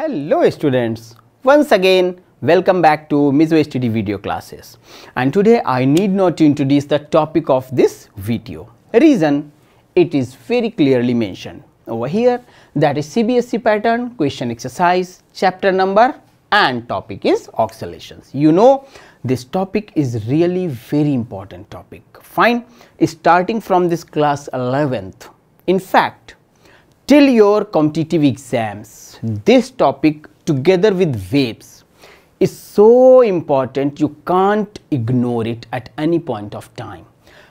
Hello students, once again welcome back to Mizo STD video classes, and today I need not to introduce the topic of this video. Reason, it is very clearly mentioned over here, that is CBSE pattern question exercise, chapter number and topic is oscillations. You know this topic is really very important topic. Fine, starting from this class 11th, in fact till your competitive exams, this topic together with waves is so important, you can't ignore it at any point of time.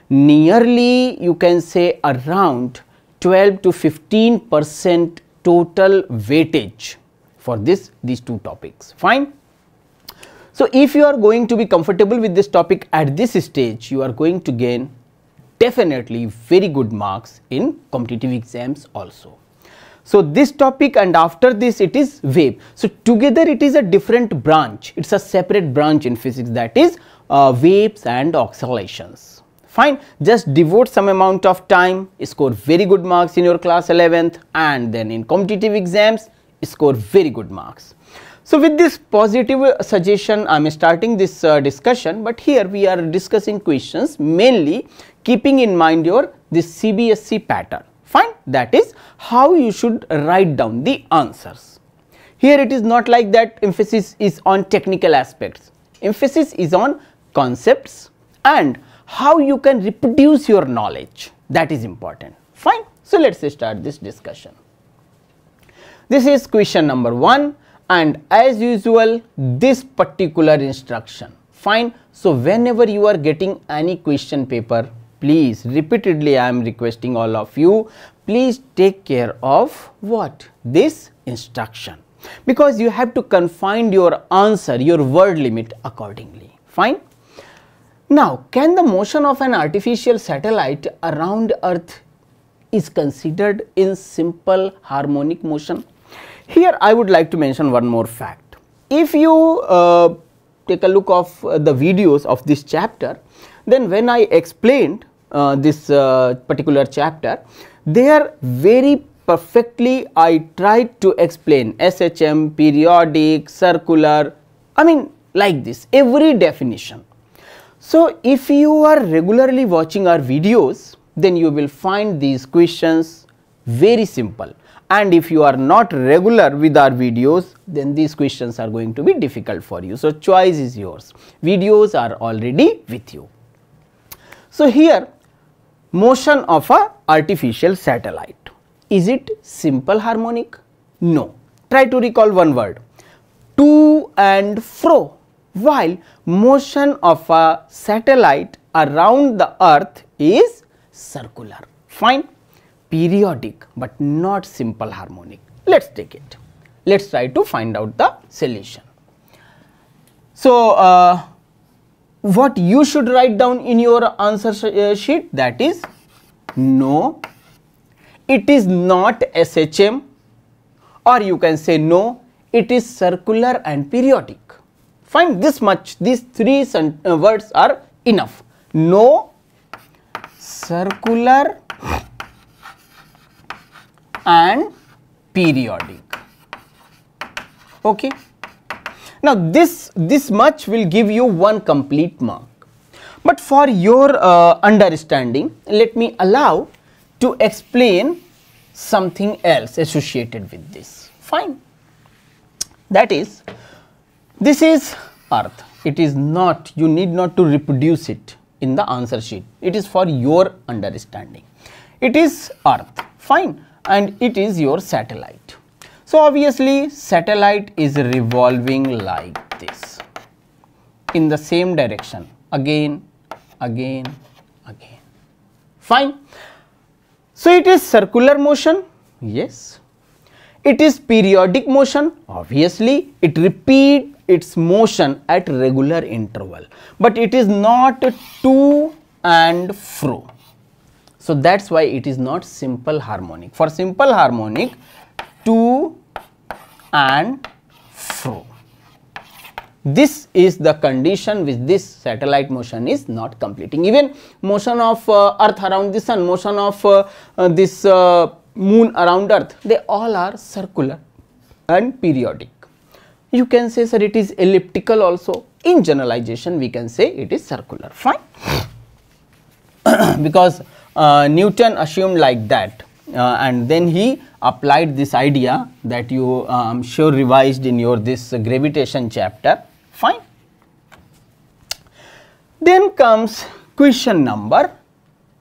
Nearly you can say around 12 to 15% total weightage for these two topics. Fine. So if you are going to be comfortable with this topic at this stage, you are going to gain definitely very good marks in competitive exams also. So this topic, and after this it is wave. So together it is a different branch, it is a separate branch in physics, that is waves and oscillations. Fine, just devote some amount of time, score very good marks in your class 11th, and then in competitive exams score very good marks. So with this positive suggestion I am starting this discussion, but here we are discussing questions mainly keeping in mind this CBSE pattern. Fine, that is how you should write down the answers. Here it is not like that emphasis is on technical aspects, emphasis is on concepts and how you can reproduce your knowledge, that is important. Fine, so let us start this discussion. This is question number 1, and as usual this particular instruction. Fine, so whenever you are getting any question paper, please repeatedly I am requesting all of you, please take care of what? This instruction, because you have to confine your answer, your word limit accordingly. Fine. Now, can the motion of an artificial satellite around Earth is considered in simple harmonic motion? Here I would like to mention one more fact. If you take a look of the videos of this chapter, then when I explained this particular chapter, there very perfectly I tried to explain SHM, periodic, circular, I mean like this, every definition. So if you are regularly watching our videos, then you will find these questions very simple, and if you are not regular with our videos, then these questions are going to be difficult for you. So choice is yours, videos are already with you. So here, motion of a artificial satellite, is it simple harmonic? No. Try to recall one word, to and fro, while motion of a satellite around the Earth is circular. Fine, periodic but not simple harmonic. Let us take it, let us try to find out the solution. So what you should write down in your answer sheet, that is no, it is not SHM, or you can say no, it is circular and periodic. Fine, this much, these three words are enough. No, circular and periodic. Okay. Now this much will give you one complete mark, but for your understanding, let me allow to explain something else associated with this. Fine, that is, this is Earth, it is not, you need not to reproduce it in the answer sheet, it is for your understanding. It is Earth, fine, and it is your satellite. So obviously satellite is revolving like this in the same direction, again, again, again. Fine. So it is circular motion, yes. It is periodic motion, obviously it repeats its motion at regular interval, but it is not to and fro. So that is why it is not simple harmonic. For simple harmonic, to and fro. This is the condition which this satellite motion is not completing. Even motion of Earth around the Sun, motion of this moon around Earth, they all are circular. and periodic. You can say, sir, it is elliptical also. In generalization, we can say it is circular. Fine. Because Newton assumed like that, and then he applied this idea that you I'm sure revised in your this gravitation chapter. Fine. Then comes question number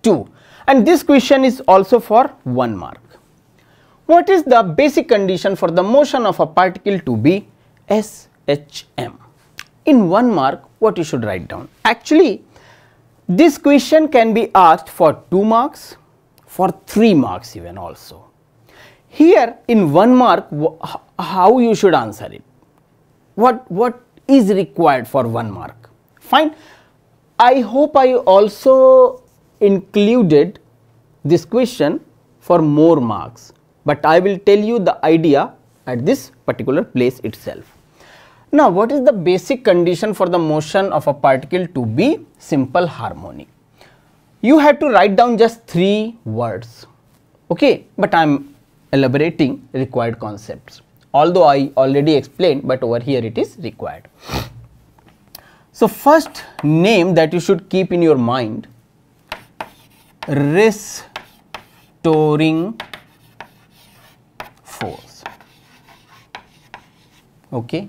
2, and this question is also for 1 mark. What is the basic condition for the motion of a particle to be SHM? In 1 mark, what you should write down? Actually, this question can be asked for 2 marks, for 3 marks even also. Here in 1 mark, how you should answer it? What is required for 1 mark? Fine. I hope I also included this question for more marks, but I will tell you the idea at this particular place itself. Now, what is the basic condition for the motion of a particle to be simple harmonic? You have to write down just 3 words, okay, but I am elaborating required concepts, although I already explained, but over here it is required. So, first name that you should keep in your mind, restoring force, okay.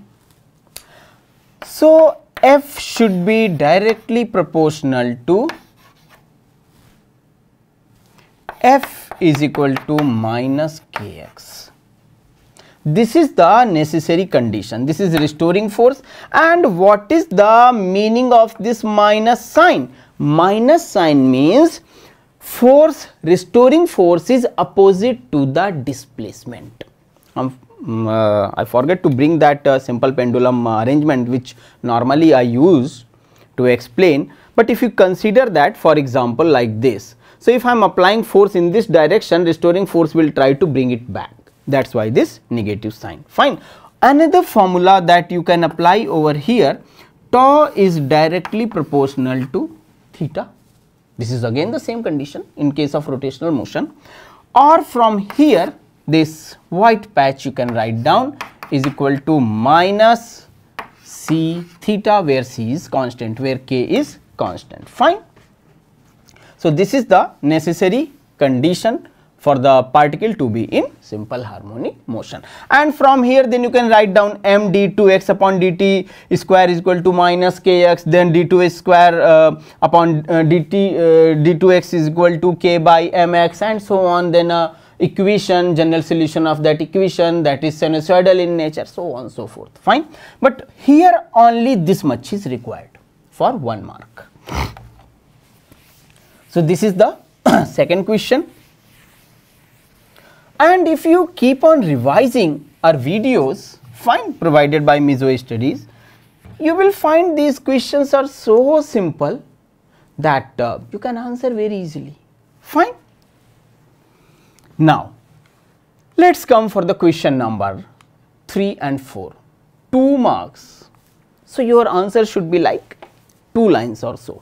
So, F should be directly proportional to F is equal to minus Kx. This is the necessary condition. This is restoring force. And what is the meaning of this minus sign? Minus sign means force, restoring force is opposite to the displacement. I forget to bring that simple pendulum arrangement which normally I use to explain, but if you consider that, for example, like this. So, if I am applying force in this direction, restoring force will try to bring it back. That is why this negative sign. Fine. Another formula that you can apply over here, tau is directly proportional to theta. This is again the same condition in case of rotational motion. Or from here, this white patch you can write down is equal to minus c theta, where c is constant, where k is constant. Fine. So, this is the necessary condition for the particle to be in simple harmonic motion. And from here then you can write down m d2x upon dt square is equal to minus kx, then d2 square upon d2x is equal to k by mx, and so on. Then equation, general solution of that equation, that is sinusoidal in nature, so on so forth. Fine. But here only this much is required for 1 mark. So, this is the second question. And if you keep on revising our videos, fine, provided by Mizo Studies, you will find these questions are so simple that you can answer very easily. Fine. Now, let us come for the question number 3 and 4, 2 marks. So, your answer should be like 2 lines or so.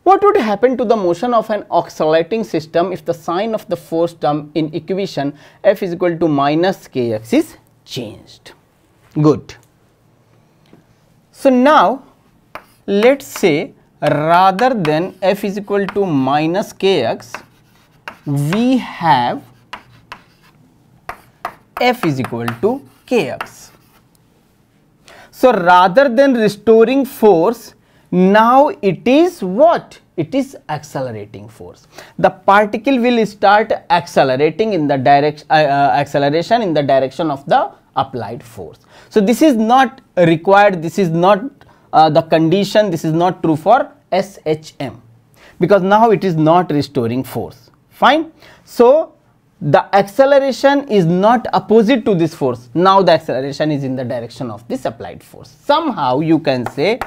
What would happen to the motion of an oscillating system if the sign of the force term in equation F is equal to minus Kx is changed? Good. So, now let us say rather than F is equal to minus Kx, we have F is equal to Kx. So, rather than restoring force, now it is what? It is accelerating force. The particle will start accelerating in the direction acceleration in the direction of the applied force. So, this is not required, this is not the condition, this is not true for SHM, because now it is not restoring force. Fine. So, the acceleration is not opposite to this force. Now, the acceleration is in the direction of this applied force. Somehow you can say,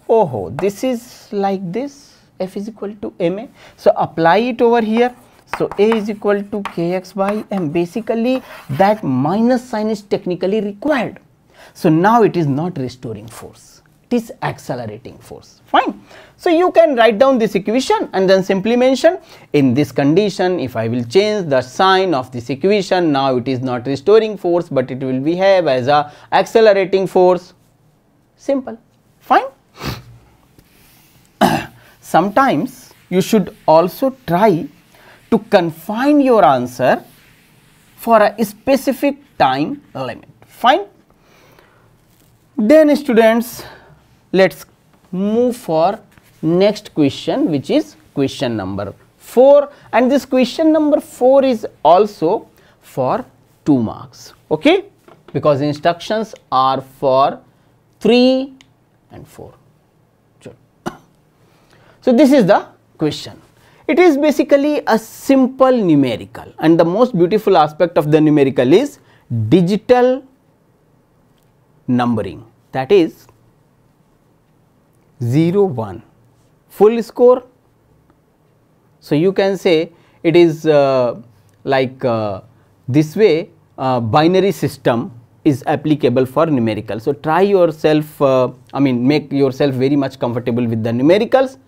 oh, this is like this, F is equal to ma. So, apply it over here. So, A is equal to Kx by m. Basically, that minus sign is technically required. So, now it is not restoring force, it is accelerating force. Fine. So you can write down this equation and then simply mention in this condition, if I will change the sign of this equation, now it is not restoring force but it will behave as a accelerating force. Simple. Fine. Sometimes you should also try to confine your answer for a specific time limit. Fine. Then students, let's move for next question, which is question number 4, and this question number 4 is also for 2 marks, okay, because instructions are for 3 and 4. So this is the question. It is basically a simple numerical, and the most beautiful aspect of the numerical is digital numbering, that is 0 1 full score. So you can say it is like this way binary system is applicable for numerical. So try yourself, I mean make yourself very much comfortable with the numericals,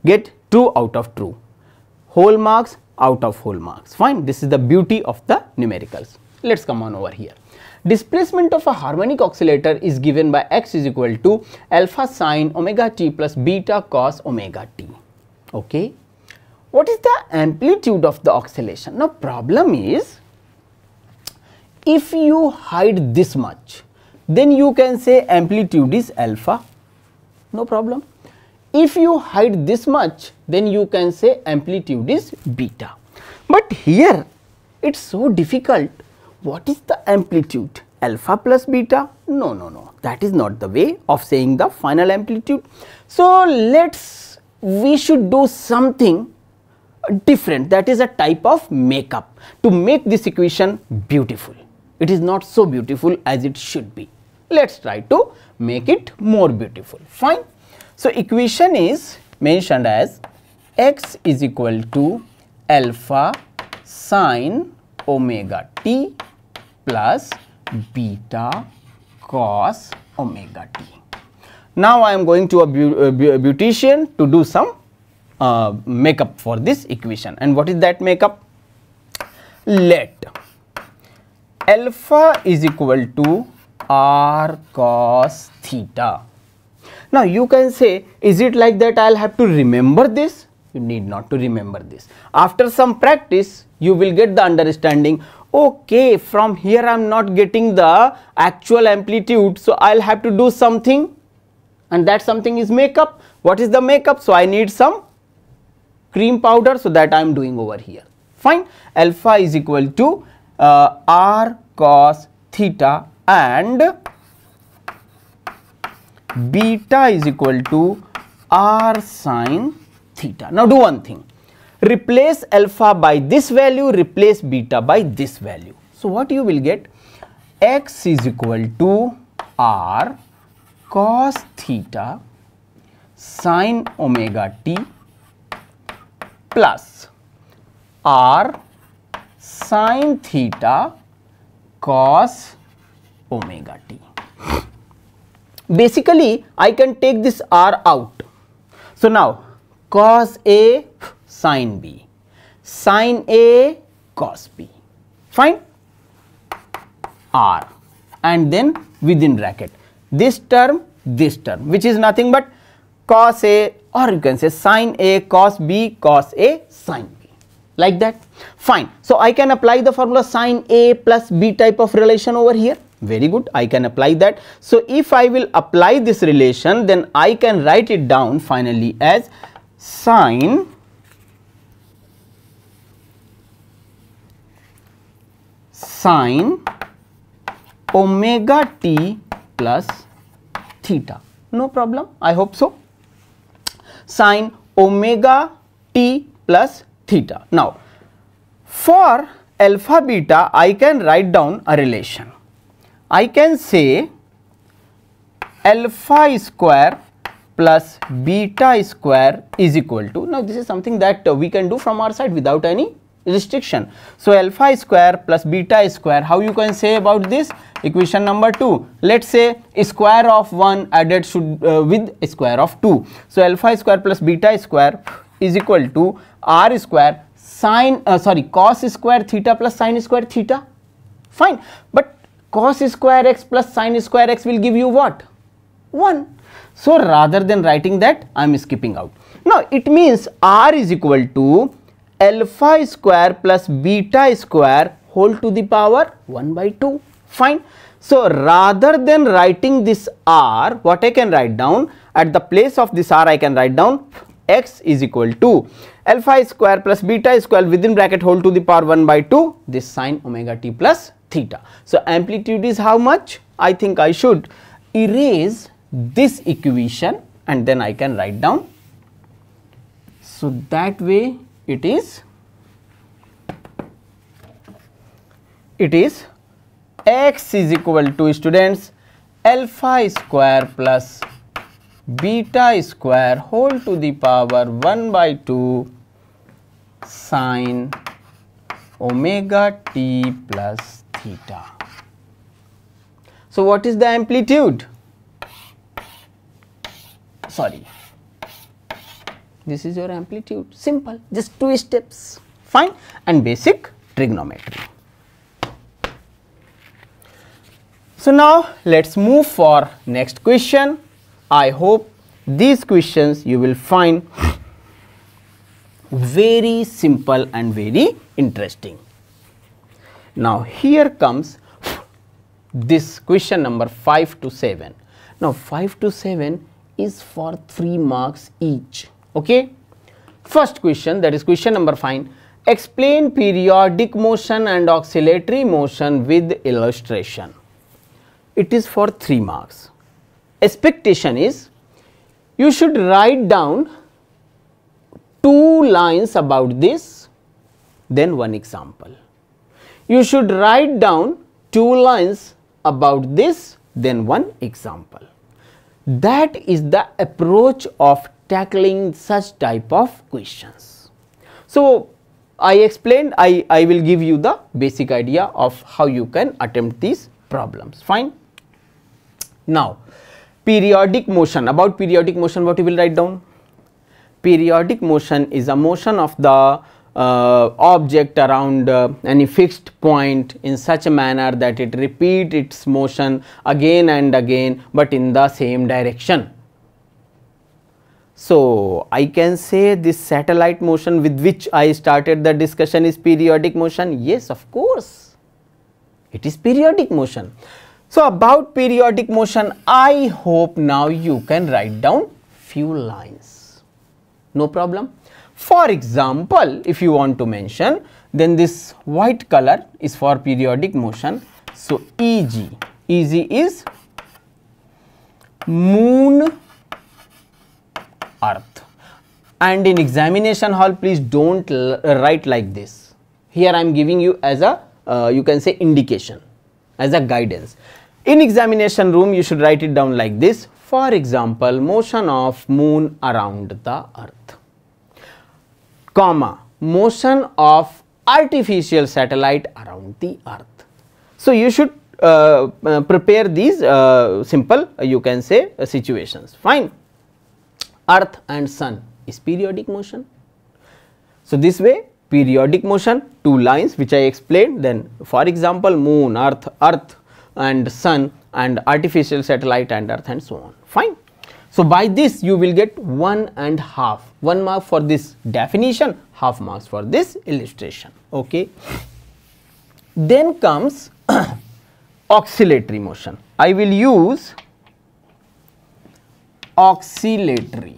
get true out of true, whole marks out of whole marks. Fine, this is the beauty of the numericals. Let's come on over here. Displacement of a harmonic oscillator is given by x is equal to alpha sine omega t plus beta cos omega t. Okay. What is the amplitude of the oscillation? Now problem is, if you hide this much, then you can say amplitude is alpha, no problem. If you hide this much, then you can say amplitude is beta. But here it's so difficult. What is the amplitude? Alpha plus beta? No, no, no. That is not the way of saying the final amplitude. So we should do something different, that is a type of makeup to make this equation beautiful. It is not so beautiful as it should be. Let's try to make it more beautiful. Fine. So equation is mentioned as x is equal to alpha sine omega t plus beta cos omega t. Now I am going to a beautician to do some makeup for this equation. And what is that makeup? Let alpha is equal to r cos theta. Now you can say, is it like that I will have to remember this? You need not to remember this. After some practice you will get the understanding, okay, from here I am not getting the actual amplitude, so I will have to do something, and that something is makeup. What is the makeup? So I need some cream powder, so that I am doing over here. Fine. Alpha is equal to r cos theta and beta is equal to r sin theta. Now do one thing, replace alpha by this value, replace beta by this value. So what you will get? X is equal to r cos theta sin omega t plus r sin theta cos omega t. Basically I can take this r out. So now cos A sin B, sin A cos B. Fine. R, and then within bracket this term, which is nothing but cos A, or you can say sin A cos B cos A sin B, like that. Fine. So I can apply the formula sin A plus B type of relation over here. Very good, I can apply that. So if I will apply this relation, then I can write it down finally as sin omega t plus theta. No problem, I hope so. Sin omega t plus theta. Now for alpha beta I can write down a relation. I can say alpha square plus beta square is equal to, now this is something that we can do from our side without any restriction. So alpha square plus beta square, how you can say about this? Equation number 2, let's say square of 1 added should with square of 2. So alpha square plus beta square is equal to r square cos square theta plus sin square theta. Fine, but cos square x plus sin square x will give you what? 1. So rather than writing that, I am skipping out. Now it means r is equal to alpha square plus beta square whole to the power 1 by 2. Fine. So rather than writing this r, what I can write down, at the place of this r I can write down x is equal to alpha square plus beta square within bracket whole to the power 1 by 2, this sin omega t plus theta. So amplitude is how much? I think I should erase this equation and then I can write down. So that way it is x is equal to, students, alpha square plus beta square whole to the power 1 by 2 sin omega t plus theta. So what is the amplitude? Sorry, this is your amplitude, simple, just 2 steps, fine, and basic trigonometry. So now let's move for next question. I hope these questions you will find very simple and very interesting. Now here comes this question number 5 to 7. Now 5 to 7 is for 3 marks each. Okay. First question, that is question number 5. Explain periodic motion and oscillatory motion with illustration. It is for 3 marks. Expectation is you should write down 2 lines about this, then 1 example. You should write down 2 lines about this, then 1 example. That is the approach of tackling such type of questions. So I explained, I will give you the basic idea of how you can attempt these problems. Fine. Now periodic motion, about periodic motion what you will write down? Periodic motion is a motion of the object around any fixed point in such a manner that it repeats its motion again and again, but in the same direction. So I can say this satellite motion with which I started the discussion is periodic motion. Yes, of course, it is periodic motion. So about periodic motion, I hope now you can write down few lines. No problem. For example, if you want to mention, then this white color is for periodic motion. So EG is moon, earth, and in examination hall please don't write like this. Here I am giving you as a you can say indication, as a guidance. In examination room you should write it down like this. For example, motion of moon around the earth, comma, motion of artificial satellite around the earth. So you should prepare these simple you can say situations. Fine. Earth and sun is periodic motion. So this way periodic motion, 2 lines which I explained, then for example moon, earth and sun and artificial satellite and earth and so on. Fine. So by this you will get 1.5, 1 mark for this definition, half marks for this illustration. Okay. Then comes oscillatory motion. I will use oscillatory.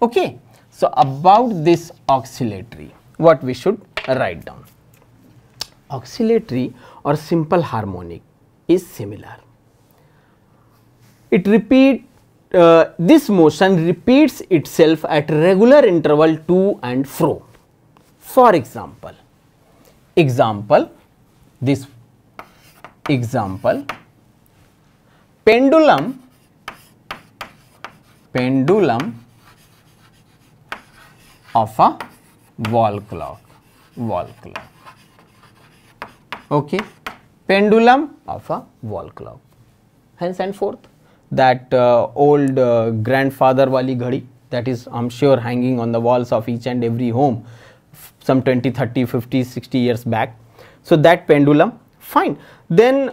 Okay. So about this oscillatory, what we should write down? Oscillatory or simple harmonic is similar. It this motion repeats itself at regular interval to and fro. For example, this example, pendulum of a wall clock. wall clock. Okay, pendulum of a wall clock. Hence and forth. That old grandfather wali ghadi, that is I am sure hanging on the walls of each and every home some 20, 30, 50, 60 years back. So that pendulum, fine. Then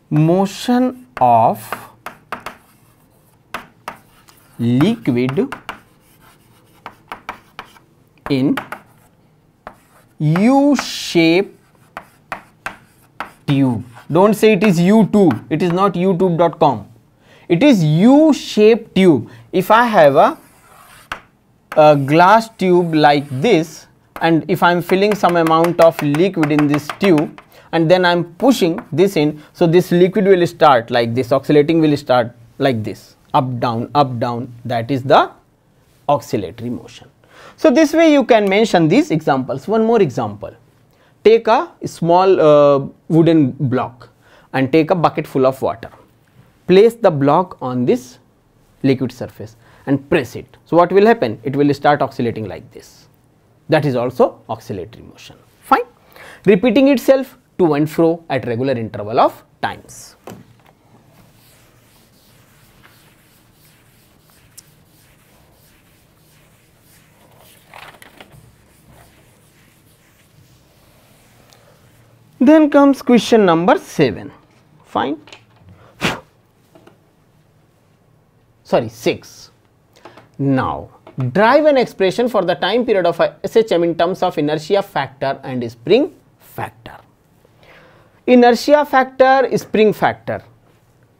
motion of liquid in U-shaped tube. Don't say it is YouTube, it is not youtube.com. It is U-shaped tube. If I have a glass tube like this, and if I am filling some amount of liquid in this tube and then I am pushing this in, so this liquid will start like this, oscillating will start like this, up down, that is the oscillatory motion. So this way you can mention these examples. One more example, take a small wooden block and take a bucket full of water, place the block on this liquid surface and press it. So what will happen? It will start oscillating like this. That is also oscillatory motion. Fine. Repeating itself to and fro at regular interval of times. Then comes question number 7. Fine. Sorry, 6. Now, derive an expression for the time period of a SHM in terms of inertia factor and spring factor. Inertia factor, spring factor.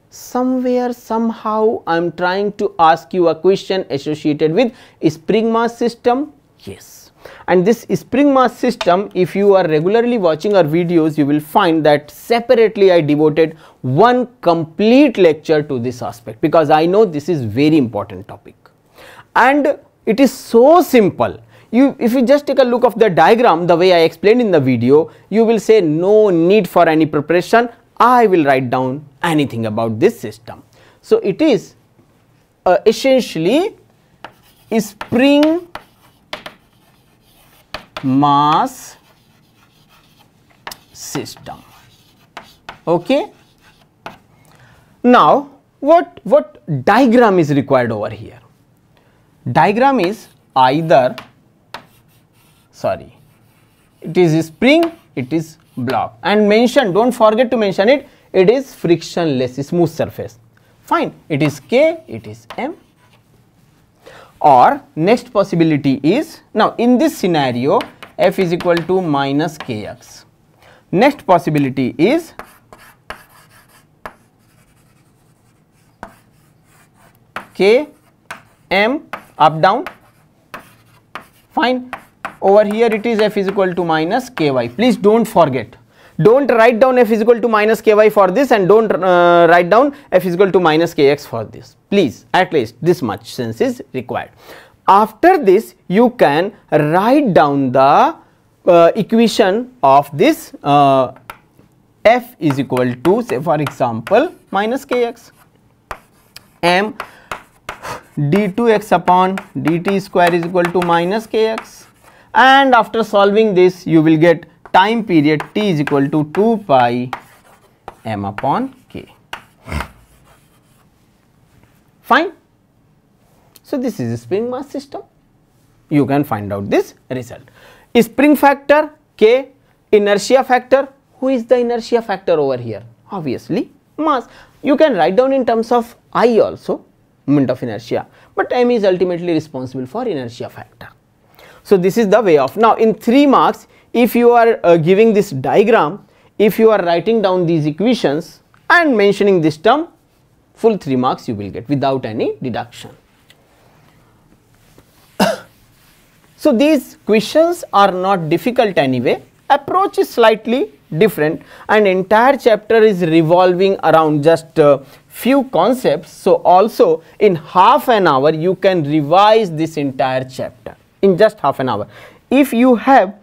Somewhere, somehow, I am trying to ask you a question associated with spring mass system. Yes. And this spring mass system, if you are regularly watching our videos, you will find that separately I devoted one complete lecture to this aspect, because I know this is very important topic. And it is so simple. If you just take a look of the diagram the way I explained in the video, you will say no need for any preparation, I will write down anything about this system. So it is essentially spring mass system. Okay. Now what diagram is required over here? Diagram is either, sorry, it is spring, it is block, and mention, don't forget to mention it, it is frictionless smooth surface. Fine, it is K, it is M. Or next possibility is, now in this scenario F is equal to minus Kx. Next possibility is K, M, up down. Fine. Over here it is F is equal to minus Ky. Please don't forget. Don't write down F is equal to minus Ky for this, and don't write down F is equal to minus Kx for this. Please, at least this much sense is required. After this, you can write down the equation of this F is equal to, say for example, minus Kx. M d2x upon dt square is equal to minus Kx, and after solving this you will get time period t is equal to 2 pi m upon k. Fine. So this is a spring mass system. You can find out this result. Spring factor K, inertia factor. Who is the inertia factor over here? Obviously mass. You can write down in terms of I also, moment of inertia, but m is ultimately responsible for inertia factor. So this is the way of. Now in 3 marks, if you are giving this diagram, if you are writing down these equations and mentioning this term, full 3 marks you will get without any deduction. So these questions are not difficult anyway, approach is slightly different, and entire chapter is revolving around just few concepts. So also in half an hour you can revise this entire chapter in just half an hour. If you have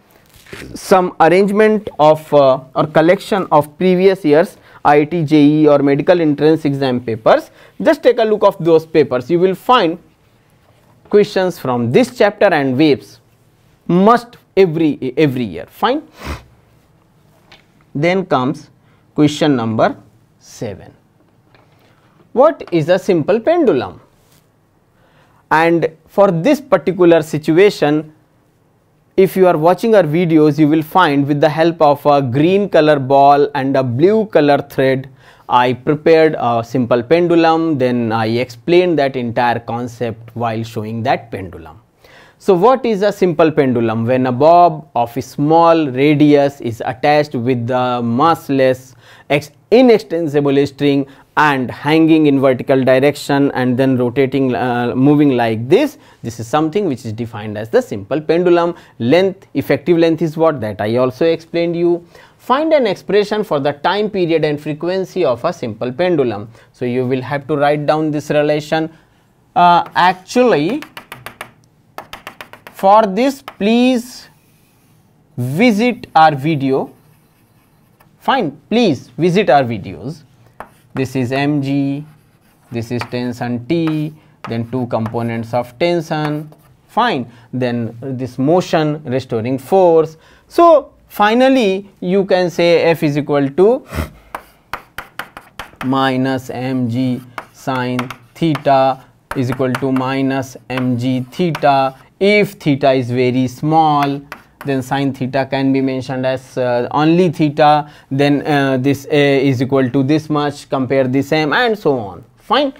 some arrangement of or collection of previous years IIT, JEE or medical entrance exam papers, just take a look of those papers. You will find questions from this chapter and waves must every year. Fine. Then comes question number 7. What is a simple pendulum? And for this particular situation, if you are watching our videos, you will find with the help of a green color ball and a blue color thread, I prepared a simple pendulum, then I explained that entire concept while showing that pendulum. So what is a simple pendulum? When a bob of a small radius is attached with the massless inextensible string and hanging in vertical direction and then rotating, moving like this is something which is defined as the simple pendulum. Length, effective length is what? That I also explained you. Find an expression for the time period and frequency of a simple pendulum. So you will have to write down this relation. Actually, for this, please visit our video. Fine, please visit our videos. This is mg, this is tension T, then two components of tension. Fine, then this motion restoring force. So finally you can say F is equal to minus mg sine theta is equal to minus mg theta. If theta is very small, then sine theta can be mentioned as only theta, then this A is equal to this much, compare this M, and so on. Fine.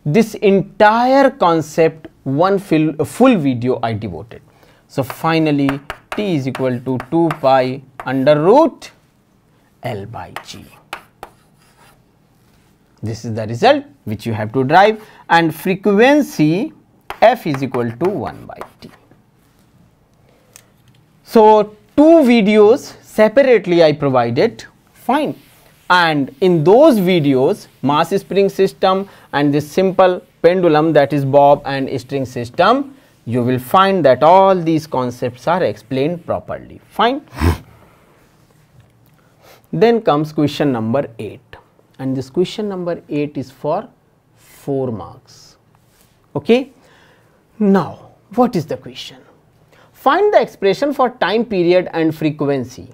This entire concept, one full video I devoted. So finally T is equal to 2 pi under root L by G. This is the result which you have to derive, and frequency F is equal to 1 by T. So two videos separately I provided. Fine. And in those videos, mass spring system and this simple pendulum, that is bob and string system, you will find that all these concepts are explained properly. Fine. Then comes question number 8, and this question number 8 is for 4 marks. Okay. Now what is the question? Find the expression for time period and frequency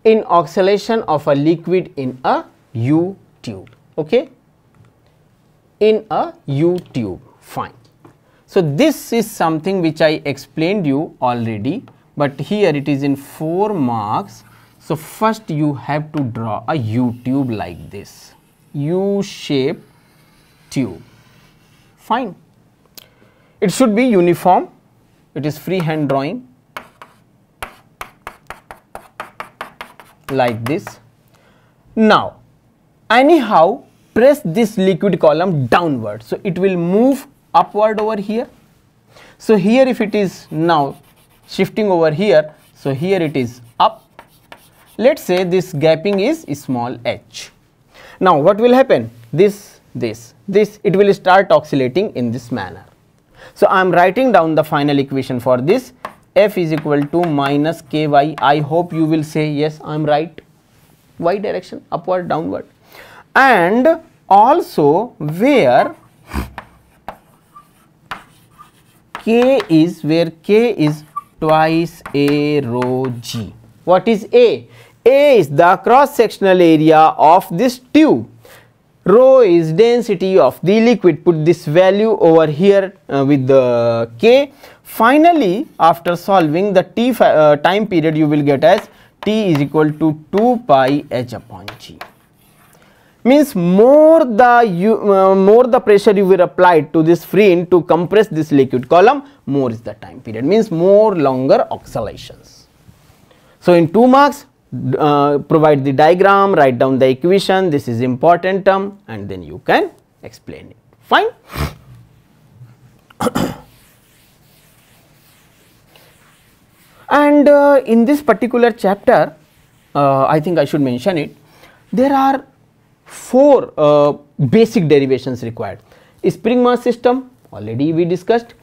in oscillation of a liquid in a U tube. Okay, in a U tube. Fine. So this is something which I explained you already, but here it is in 4 marks. So first you have to draw a U tube like this, U shape tube. Fine. It should be uniform. It is freehand drawing like this. Now anyhow press this liquid column downward, so it will move upward over here. So here if it is now shifting over here, so here it is up. Let us say this gapping is small h. Now what will happen? This it will start oscillating in this manner. So I am writing down the final equation for this. F is equal to minus ky. I hope you will say yes, I am right. Y direction, upward, downward. And also where K is twice A rho G. What is A? A is the cross sectional area of this tube. Rho is density of the liquid. Put this value over here with the K. Finally, after solving the T time period, you will get as T is equal to 2 pi H upon G. Means more the pressure you will apply to this freen to compress this liquid column, more is the time period. Means more longer oscillations. So in 2 marks, provide the diagram, write down the equation, this is important term, and then you can explain it. Fine. And in this particular chapter, I think I should mention it, there are 4 basic derivations required. Spring mass system, already we discussed,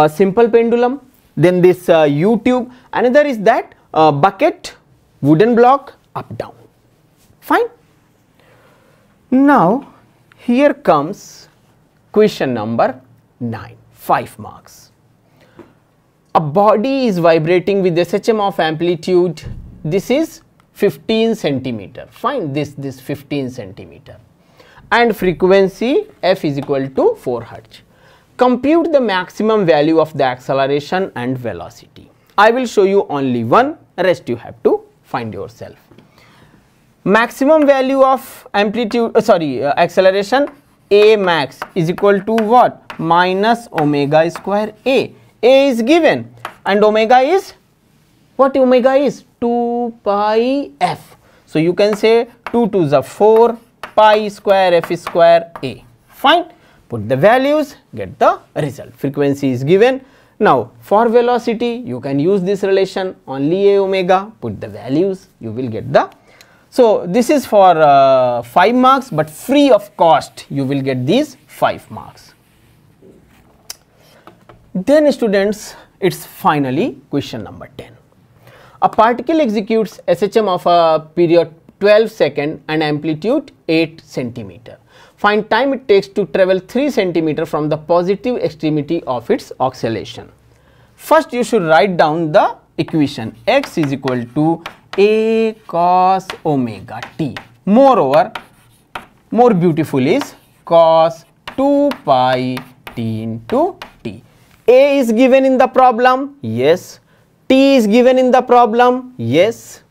simple pendulum, then this U tube, another is that bucket, wooden block, up down. Fine. Now here comes question number 9, 5 marks. a body is vibrating with SHM of amplitude, this is 15 centimeter, fine, this 15 centimeter, and frequency f is equal to 4 hertz. Compute the maximum value of the acceleration and velocity. I will show you only one, rest you have to find yourself. Maximum value of amplitude, acceleration, a max is equal to what? Minus omega square a. A is given and omega is, what omega is? 2 pi f. So you can say 2 to the 4 pi square f square a. Fine. Put the values, get the result. Frequency is given. Now for velocity you can use this relation, only a omega, put the values, you will get the. So this is for 5 marks, but free of cost you will get these 5 marks. Then students, it's finally question number 10. A particle executes SHM of a period 12 seconds and amplitude 8 centimeter. Find time it takes to travel 3 centimeter from the positive extremity of its oscillation. First you should write down the equation, x is equal to a cos omega t. Moreover, more beautiful is cos 2 pi t into t. A is given in the problem, yes. T is given in the problem, yes.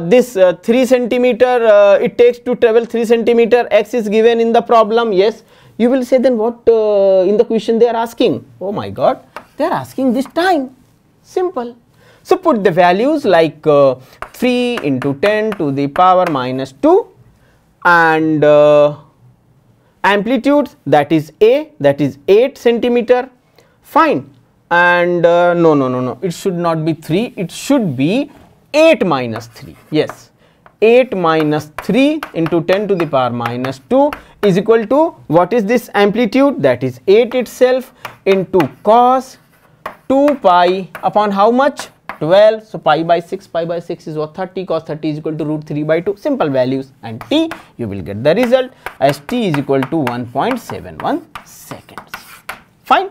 This 3 centimeter it takes to travel 3 centimeter, x is given in the problem, yes. You will say then what in the question they are asking? Oh my god, they are asking this time. Simple. So put the values like 3 into 10 to the power minus 2 and amplitude, that is a, that is 8 centimeter. Fine. And no, it should not be 3, it should be 8 minus 3, yes, 8 minus 3 into 10 to the power minus 2 is equal to, what is this amplitude? That is 8 itself into cos 2 pi upon how much? 12, so pi by 6 is what? 30, cos 30 is equal to root 3 by 2, simple values, and t, you will get the result as t is equal to 1.71 seconds. Fine.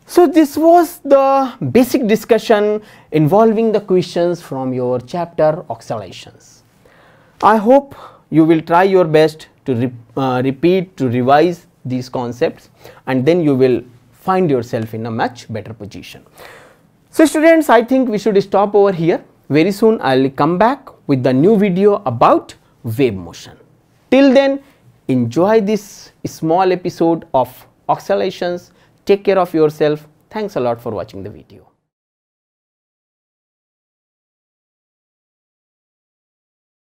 So this was the basic discussion involving the questions from your chapter oscillations. I hope you will try your best to repeat, to revise these concepts, and then you will find yourself in a much better position. So students, I think we should stop over here. Very soon I will come back with the new video about wave motion. Till then, enjoy this small episode of oscillations. Take care of yourself. Thanks a lot for watching the video.